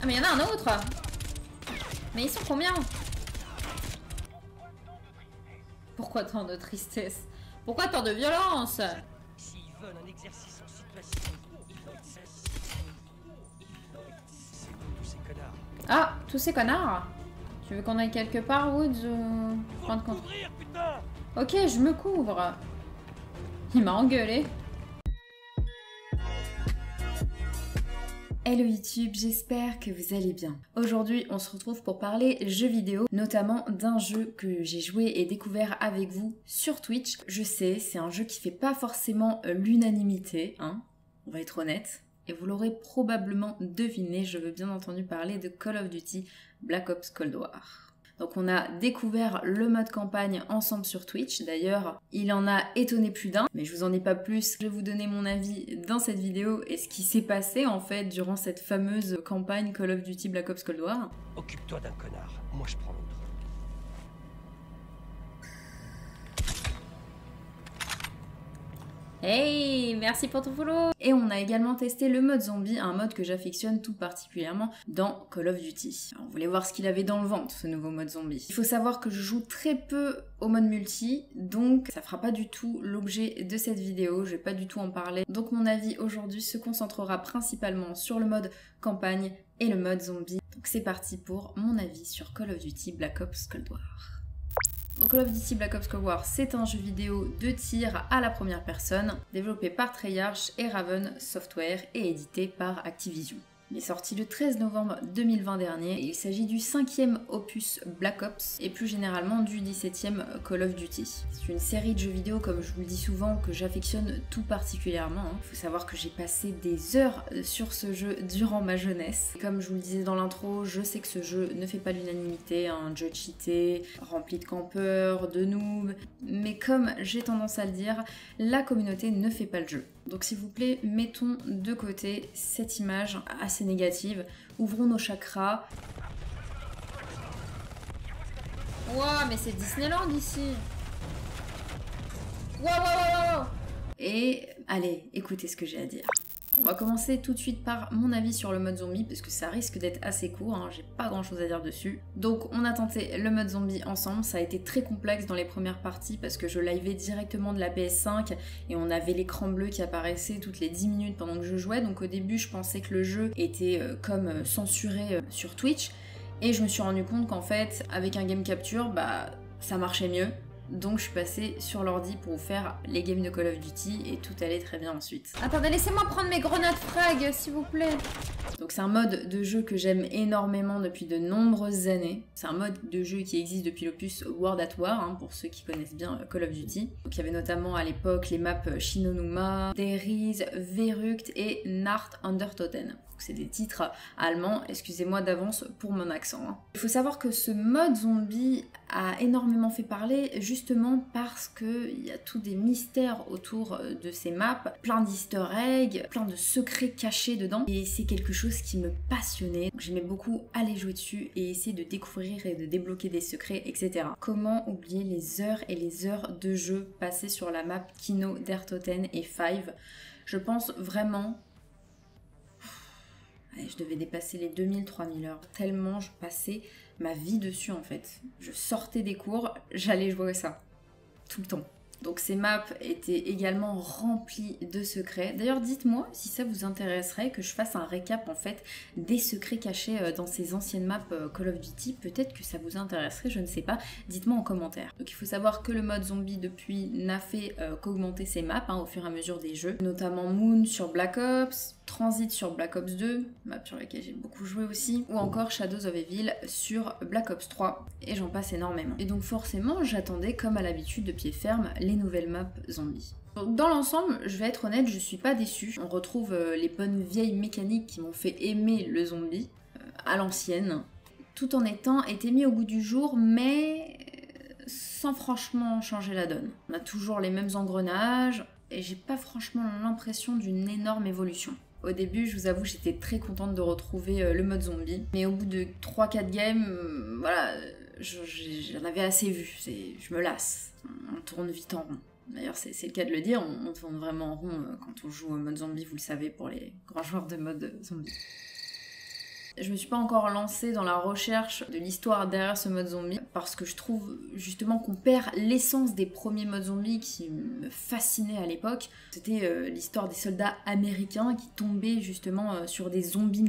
Ah mais il y en a un autre. Mais ils sont combien? Pourquoi tant de tristesse? Pourquoi tant de violence? S'ils veulent un exercice en situation, il faut être sincère. C'est tous ces connards. Ah, tous ces connards. Tu veux qu'on aille quelque part, Woods, ou... Fin de compte. Couvrir, putain! Ok, je me couvre. Il m'a engueulé. Hello YouTube, j'espère que vous allez bien. Aujourd'hui, on se retrouve pour parler jeux vidéo, notamment d'un jeu que j'ai joué et découvert avec vous sur Twitch. Je sais, c'est un jeu qui fait pas forcément l'unanimité, hein, on va être honnête. Et vous l'aurez probablement deviné, je veux bien entendu parler de Call of Duty Black Ops Cold War. Donc on a découvert le mode campagne ensemble sur Twitch, d'ailleurs il en a étonné plus d'un, mais je vous en ai pas plus, je vais vous donner mon avis dans cette vidéo et ce qui s'est passé en fait durant cette fameuse campagne Call of Duty Black Ops Cold War. Occupe-toi d'un connard, moi je prends l'autre. Hey, merci pour ton follow. Et on a également testé le mode zombie, un mode que j'affectionne tout particulièrement dans Call of Duty. Alors, on voulait voir ce qu'il avait dans le ventre, ce nouveau mode zombie. Il faut savoir que je joue très peu au mode multi, donc ça fera pas du tout l'objet de cette vidéo, je vais pas du tout en parler. Donc mon avis aujourd'hui se concentrera principalement sur le mode campagne et le mode zombie. Donc c'est parti pour mon avis sur Call of Duty Black Ops Cold War. Donc Call of Duty Black Ops Cold War, c'est un jeu vidéo de tir à la première personne, développé par Treyarch et Raven Software et édité par Activision. Il est sorti le 13 novembre 2020 dernier et il s'agit du 5e opus Black Ops et plus généralement du 17e Call of Duty. C'est une série de jeux vidéo, comme je vous le dis souvent, que j'affectionne tout particulièrement. Il faut savoir que j'ai passé des heures sur ce jeu durant ma jeunesse. Comme je vous le disais dans l'intro, je sais que ce jeu ne fait pas l'unanimité, un jeu cheaté, rempli de campeurs, de noobs, mais comme j'ai tendance à le dire, la communauté ne fait pas le jeu. Donc s'il vous plaît, mettons de côté cette image assez négative, ouvrons nos chakras. Ouah, mais c'est Disneyland ici. Ouah. Et allez, écoutez ce que j'ai à dire. On va commencer tout de suite par mon avis sur le mode zombie parce que ça risque d'être assez court, hein, j'ai pas grand chose à dire dessus. Donc on a tenté le mode zombie ensemble, ça a été très complexe dans les premières parties parce que je livais directement de la PS5 et on avait l'écran bleu qui apparaissait toutes les 10 minutes pendant que je jouais, donc au début je pensais que le jeu était comme censuré sur Twitch et je me suis rendu compte qu'en fait avec un game capture, bah ça marchait mieux. Donc je suis passée sur l'ordi pour faire les games de Call of Duty et tout allait très bien ensuite. Attendez, laissez-moi prendre mes grenades frag, s'il vous plaît. Donc c'est un mode de jeu que j'aime énormément depuis de nombreuses années. C'est un mode de jeu qui existe depuis l'opus World at War, hein, pour ceux qui connaissent bien Call of Duty. Donc il y avait notamment à l'époque les maps Shinonuma, Deriz, Verrucht et Nacht under Toten. C'est des titres allemands, excusez-moi d'avance pour mon accent. Hein. Il faut savoir que ce mode zombie a énormément fait parler justement parce qu'il y a tous des mystères autour de ces maps, plein d'easter eggs, plein de secrets cachés dedans et c'est quelque chose qui me passionnait. J'aimais beaucoup aller jouer dessus et essayer de découvrir et de débloquer des secrets, etc. Comment oublier les heures et les heures de jeu passées sur la map Kino, Der Toten et Five. Je pense vraiment... Je devais dépasser les 2000-3000 heures, tellement je passais ma vie dessus en fait. Je sortais des cours, j'allais jouer à ça, tout le temps. Donc ces maps étaient également remplies de secrets. D'ailleurs dites-moi si ça vous intéresserait que je fasse un récap en fait des secrets cachés dans ces anciennes maps Call of Duty. Peut-être que ça vous intéresserait, je ne sais pas. Dites-moi en commentaire. Donc il faut savoir que le mode zombie depuis n'a fait qu'augmenter ses maps au fur et à mesure des jeux. Notamment Moon sur Black Ops, Transit sur Black Ops 2, map sur laquelle j'ai beaucoup joué aussi, ou encore Shadows of Evil sur Black Ops 3, et j'en passe énormément. Et donc forcément, j'attendais comme à l'habitude de pied ferme les nouvelles maps zombies. Donc dans l'ensemble, je vais être honnête, je suis pas déçue. On retrouve les bonnes vieilles mécaniques qui m'ont fait aimer le zombie à l'ancienne, tout en été mis au goût du jour, mais sans franchement changer la donne. On a toujours les mêmes engrenages, et j'ai pas franchement l'impression d'une énorme évolution. Au début, je vous avoue, j'étais très contente de retrouver le mode zombie. Mais au bout de 3-4 games, voilà, j'en avais assez vu. Je me lasse. On tourne vite en rond. D'ailleurs, c'est le cas de le dire, on tourne vraiment en rond quand on joue au mode zombie, vous le savez, pour les grands joueurs de mode zombie. Je me suis pas encore lancée dans la recherche de l'histoire derrière ce mode zombie parce que je trouve justement qu'on perd l'essence des premiers modes zombies qui me fascinaient à l'époque. C'était l'histoire des soldats américains qui tombaient justement sur des zombies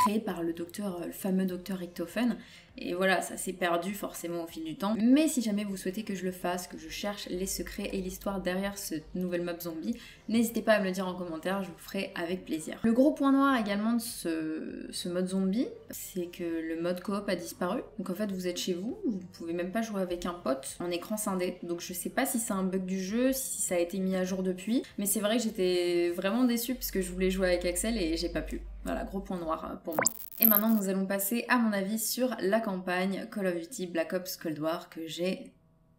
créés par le fameux docteur Richtofen. Et voilà, ça s'est perdu forcément au fil du temps. Mais si jamais vous souhaitez que je le fasse, que je cherche les secrets et l'histoire derrière ce nouvel mob zombie, n'hésitez pas à me le dire en commentaire, je vous ferai avec plaisir. Le gros point noir également de ce mode zombie, c'est que le mode coop a disparu. Donc en fait, vous êtes chez vous, vous pouvez même pas jouer avec un pote en écran scindé. Donc je sais pas si c'est un bug du jeu, si ça a été mis à jour depuis, mais c'est vrai que j'étais vraiment déçue parce que je voulais jouer avec Axel et j'ai pas pu. Voilà, gros point noir pour moi. Et maintenant, nous allons passer à mon avis sur la campagne Call of Duty Black Ops Cold War que j'ai,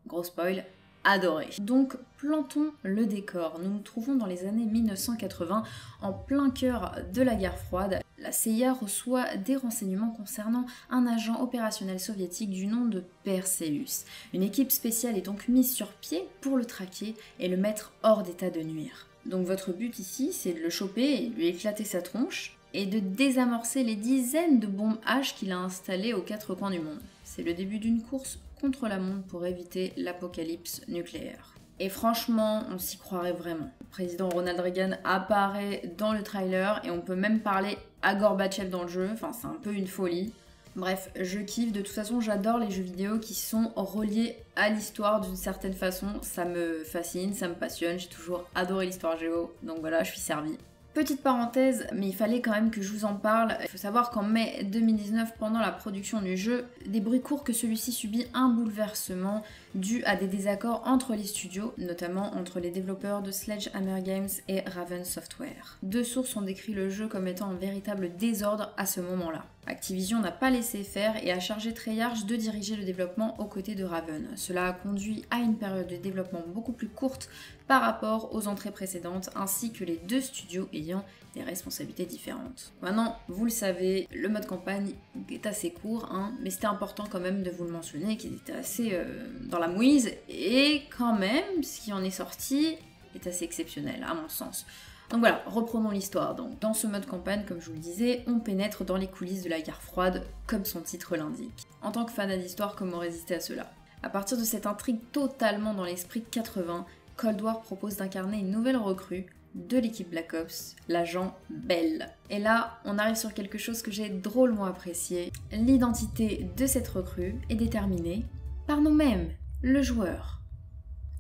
gros spoil, adoré. Donc, plantons le décor. Nous nous trouvons dans les années 1980, en plein cœur de la guerre froide. La CIA reçoit des renseignements concernant un agent opérationnel soviétique du nom de Perseus. Une équipe spéciale est donc mise sur pied pour le traquer et le mettre hors d'état de nuire. Donc votre but ici, c'est de le choper et de lui éclater sa tronche, et de désamorcer les dizaines de bombes H qu'il a installées aux quatre coins du monde. C'est le début d'une course contre la montre pour éviter l'apocalypse nucléaire. Et franchement, on s'y croirait vraiment. Le président Ronald Reagan apparaît dans le trailer et on peut même parler à Gorbatchev dans le jeu, enfin c'est un peu une folie. Bref, je kiffe, de toute façon j'adore les jeux vidéo qui sont reliés à l'histoire d'une certaine façon, ça me fascine, ça me passionne, j'ai toujours adoré l'histoire géo, donc voilà, je suis servie. Petite parenthèse, mais il fallait quand même que je vous en parle. Il faut savoir qu'en mai 2019, pendant la production du jeu, des bruits courent que celui-ci subit un bouleversement dû à des désaccords entre les studios, notamment entre les développeurs de Sledgehammer Games et Raven Software. Deux sources ont décrit le jeu comme étant un véritable désordre à ce moment-là. Activision n'a pas laissé faire et a chargé Treyarch de diriger le développement aux côtés de Raven. Cela a conduit à une période de développement beaucoup plus courte par rapport aux entrées précédentes, ainsi que les deux studios ayant des responsabilités différentes. Maintenant, vous le savez, le mode campagne est assez court, mais c'était important quand même de vous le mentionner, qu'il était assez dans la mouise, et quand même, ce qui en est sorti est assez exceptionnel, à mon sens. Donc voilà, reprenons l'histoire. Donc, dans ce mode campagne, comme je vous le disais, on pénètre dans les coulisses de la guerre froide, comme son titre l'indique. En tant que fan d'histoire, comment résister à cela? À partir de cette intrigue totalement dans l'esprit 80, Cold War propose d'incarner une nouvelle recrue de l'équipe Black Ops, l'agent Bell. Et là, on arrive sur quelque chose que j'ai drôlement apprécié. L'identité de cette recrue est déterminée par nous-mêmes, le joueur.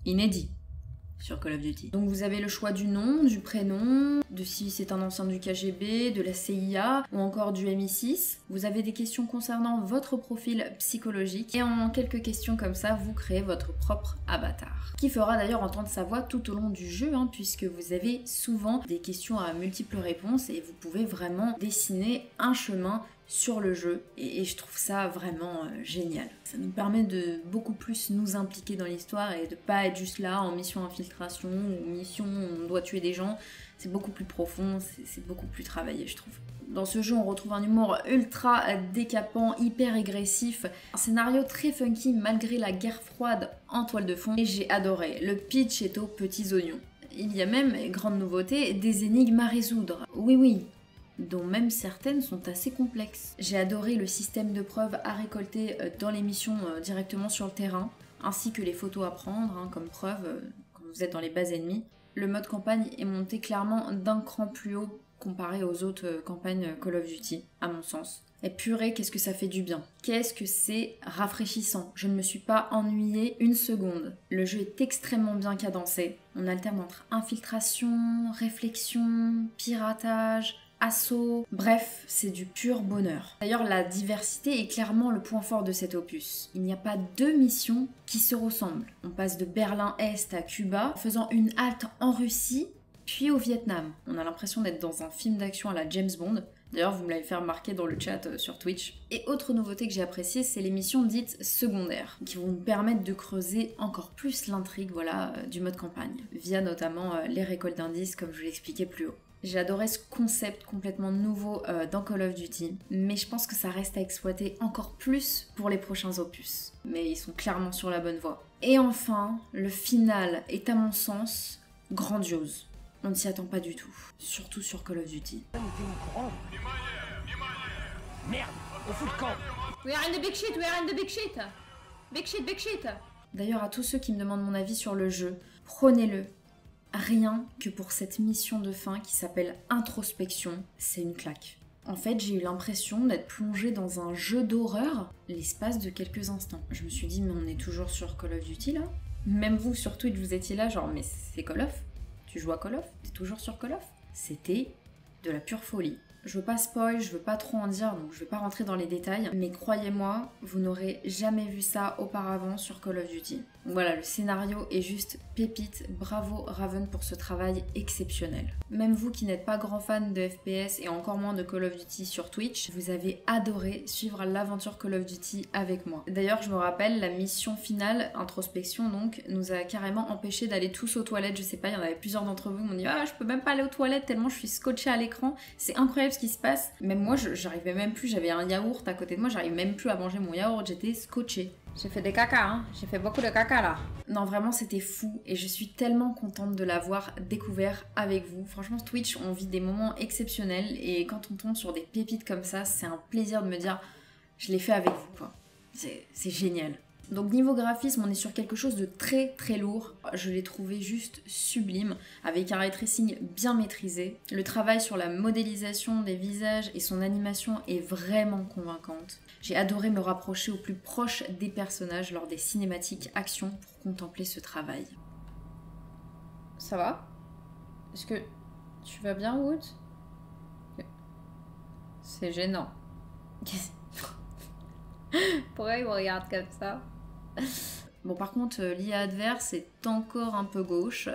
Inédit sur Call of Duty. Donc vous avez le choix du nom, du prénom, de si c'est un ancien du KGB, de la CIA ou encore du MI6. Vous avez des questions concernant votre profil psychologique et en quelques questions comme ça, vous créez votre propre avatar. Qui fera d'ailleurs entendre sa voix tout au long du jeu, puisque vous avez souvent des questions à multiples réponses et vous pouvez vraiment dessiner un chemin sur le jeu et je trouve ça vraiment génial. Ça nous permet de beaucoup plus nous impliquer dans l'histoire et de pas être juste là en mission infiltration ou mission où on doit tuer des gens. C'est beaucoup plus profond, c'est beaucoup plus travaillé, je trouve. Dans ce jeu, on retrouve un humour ultra décapant, hyper agressif, un scénario très funky malgré la guerre froide en toile de fond, et j'ai adoré. Le pitch est aux petits oignons. Il y a même, grande nouveauté, des énigmes à résoudre. Oui, dont même certaines sont assez complexes. J'ai adoré le système de preuves à récolter dans les missions directement sur le terrain, ainsi que les photos à prendre comme preuve quand vous êtes dans les bases ennemies. Le mode campagne est monté clairement d'un cran plus haut comparé aux autres campagnes Call of Duty, à mon sens. Et purée, qu'est-ce que ça fait du bien. Qu'est-ce que c'est rafraîchissant. Je ne me suis pas ennuyée une seconde. Le jeu est extrêmement bien cadencé. On alterne entre infiltration, réflexion, piratage, assaut, bref, c'est du pur bonheur. D'ailleurs, la diversité est clairement le point fort de cet opus. Il n'y a pas deux missions qui se ressemblent. On passe de Berlin-Est à Cuba, en faisant une halte en Russie, puis au Vietnam. On a l'impression d'être dans un film d'action à la James Bond. D'ailleurs, vous me l'avez fait remarquer dans le chat sur Twitch. Et autre nouveauté que j'ai appréciée, c'est les missions dites secondaires, qui vont nous permettre de creuser encore plus l'intrigue du mode campagne, via notamment les récoltes d'indices, comme je vous l'expliquais plus haut. J'ai adoré ce concept complètement nouveau dans Call of Duty, mais je pense que ça reste à exploiter encore plus pour les prochains opus. Mais ils sont clairement sur la bonne voie. Et enfin, le final est à mon sens grandiose. On ne s'y attend pas du tout, surtout sur Call of Duty. Merde, on fout le camp. We are in the big shit, we are in the big shit. Big shit, big shit. D'ailleurs, à tous ceux qui me demandent mon avis sur le jeu, prenez-le. Rien que pour cette mission de fin qui s'appelle Introspection, c'est une claque. En fait, j'ai eu l'impression d'être plongée dans un jeu d'horreur l'espace de quelques instants. Je me suis dit, mais on est toujours sur Call of Duty là? Même vous sur Twitch, vous étiez là genre, mais c'est Call of? Tu joues à Call of? T'es toujours sur Call of? C'était de la pure folie. Je veux pas spoil, je veux pas trop en dire, donc je vais pas rentrer dans les détails, mais croyez-moi, vous n'aurez jamais vu ça auparavant sur Call of Duty. Donc voilà, le scénario est juste pépite, bravo Raven pour ce travail exceptionnel. Même vous qui n'êtes pas grand fan de FPS et encore moins de Call of Duty sur Twitch, vous avez adoré suivre l'aventure Call of Duty avec moi. D'ailleurs, je me rappelle, la mission finale, Introspection donc, nous a carrément empêché d'aller tous aux toilettes, je sais pas, il y en avait plusieurs d'entre vous qui m'ont dit « Ah, je peux même pas aller aux toilettes tellement je suis scotchée à l'écran, c'est incroyable ce qui se passe. » Même moi, j'arrivais même plus, j'avais un yaourt à côté de moi, j'arrivais même plus à manger mon yaourt, j'étais scotchée. J'ai fait des caca, hein. J'ai fait beaucoup de caca là. Non, vraiment, c'était fou et je suis tellement contente de l'avoir découvert avec vous. Franchement, Twitch, on vit des moments exceptionnels et quand on tombe sur des pépites comme ça, c'est un plaisir de me dire je l'ai fait avec vous, quoi. C'est génial. Donc niveau graphisme, on est sur quelque chose de très très lourd. Je l'ai trouvé juste sublime, avec un ray tracing bien maîtrisé. Le travail sur la modélisation des visages et son animation est vraiment convaincante. J'ai adoré me rapprocher au plus proche des personnages lors des cinématiques action pour contempler ce travail. Ça va? Est-ce que tu vas bien, Wood? C'est gênant. Pourquoi il me regarde comme ça? Bon, par contre, l'IA adverse est encore un peu gauche.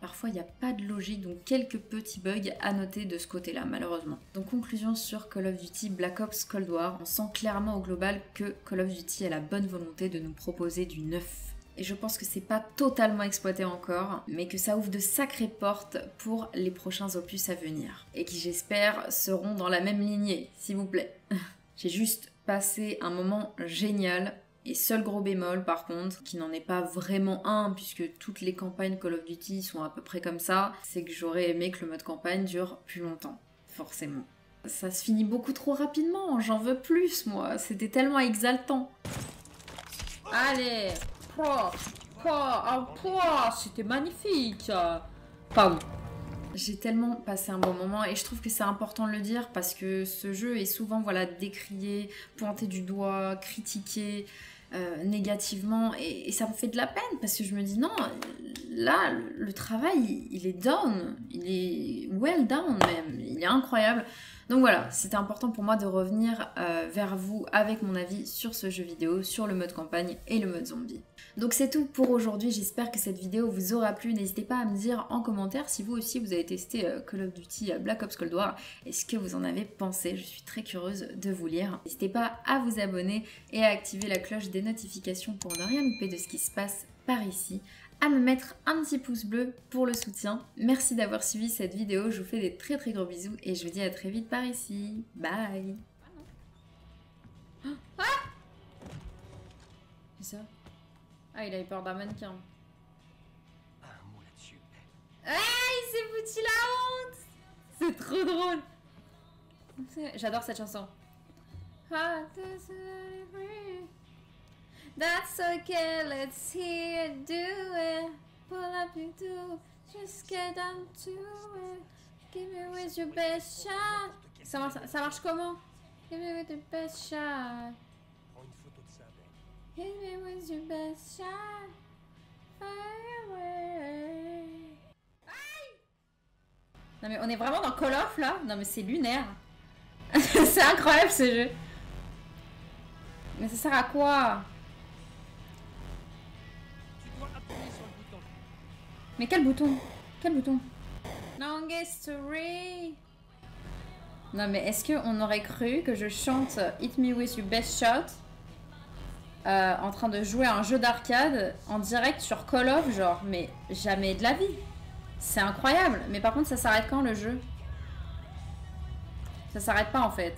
Parfois, il n'y a pas de logique, donc quelques petits bugs à noter de ce côté-là, malheureusement. Donc, conclusion sur Call of Duty Black Ops Cold War. On sent clairement au global que Call of Duty a la bonne volonté de nous proposer du neuf. Et je pense que c'est pas totalement exploité encore, mais que ça ouvre de sacrées portes pour les prochains opus à venir. Et qui, j'espère, seront dans la même lignée, s'il vous plaît. J'ai juste passé un moment génial. Et seul gros bémol par contre, qui n'en est pas vraiment un, puisque toutes les campagnes Call of Duty sont à peu près comme ça, c'est que j'aurais aimé que le mode campagne dure plus longtemps, forcément. Ça se finit beaucoup trop rapidement, j'en veux plus moi, c'était tellement exaltant. Allez, c'était magnifique. Pardon. J'ai tellement passé un bon moment et je trouve que c'est important de le dire parce que ce jeu est souvent décrié, pointé du doigt, critiqué négativement et ça me fait de la peine parce que je me dis non, là le travail il est down, il est well down même, il est incroyable. Donc voilà, c'était important pour moi de revenir vers vous avec mon avis sur ce jeu vidéo, sur le mode campagne et le mode zombie. Donc c'est tout pour aujourd'hui, j'espère que cette vidéo vous aura plu. N'hésitez pas à me dire en commentaire si vous aussi vous avez testé Call of Duty Black Ops Cold War et ce que vous en avez pensé. Je suis très curieuse de vous lire. N'hésitez pas à vous abonner et à activer la cloche des notifications pour ne rien louper de ce qui se passe par ici. À me mettre un petit pouce bleu pour le soutien. Merci d'avoir suivi cette vidéo, je vous fais des très très gros bisous et je vous dis à très vite par ici. Bye. Ah, c'est ça? Ah, il a eu peur d'un mannequin. Un mot là-dessus. Ah, il s'est foutu la honte. C'est trop drôle. J'adore cette chanson. That's okay, let's hear do it. Pull up you do, just get down to it. Give me with your best shot. Ça marche comment? Give me with your best shot. Prends une photo de ça, mec. Hit me with your best shot. Fire away. Aïe! Non mais on est vraiment dans Call of là? Non mais c'est lunaire. C'est incroyable ce jeu. Mais ça sert à quoi? Mais quel bouton? Quel bouton? Longest story. Non mais est-ce qu'on aurait cru que je chante Hit Me With Your Best Shot en train de jouer à un jeu d'arcade en direct sur Call of, genre, mais jamais de la vie. C'est incroyable. Mais par contre ça s'arrête quand le jeu? Ça s'arrête pas en fait.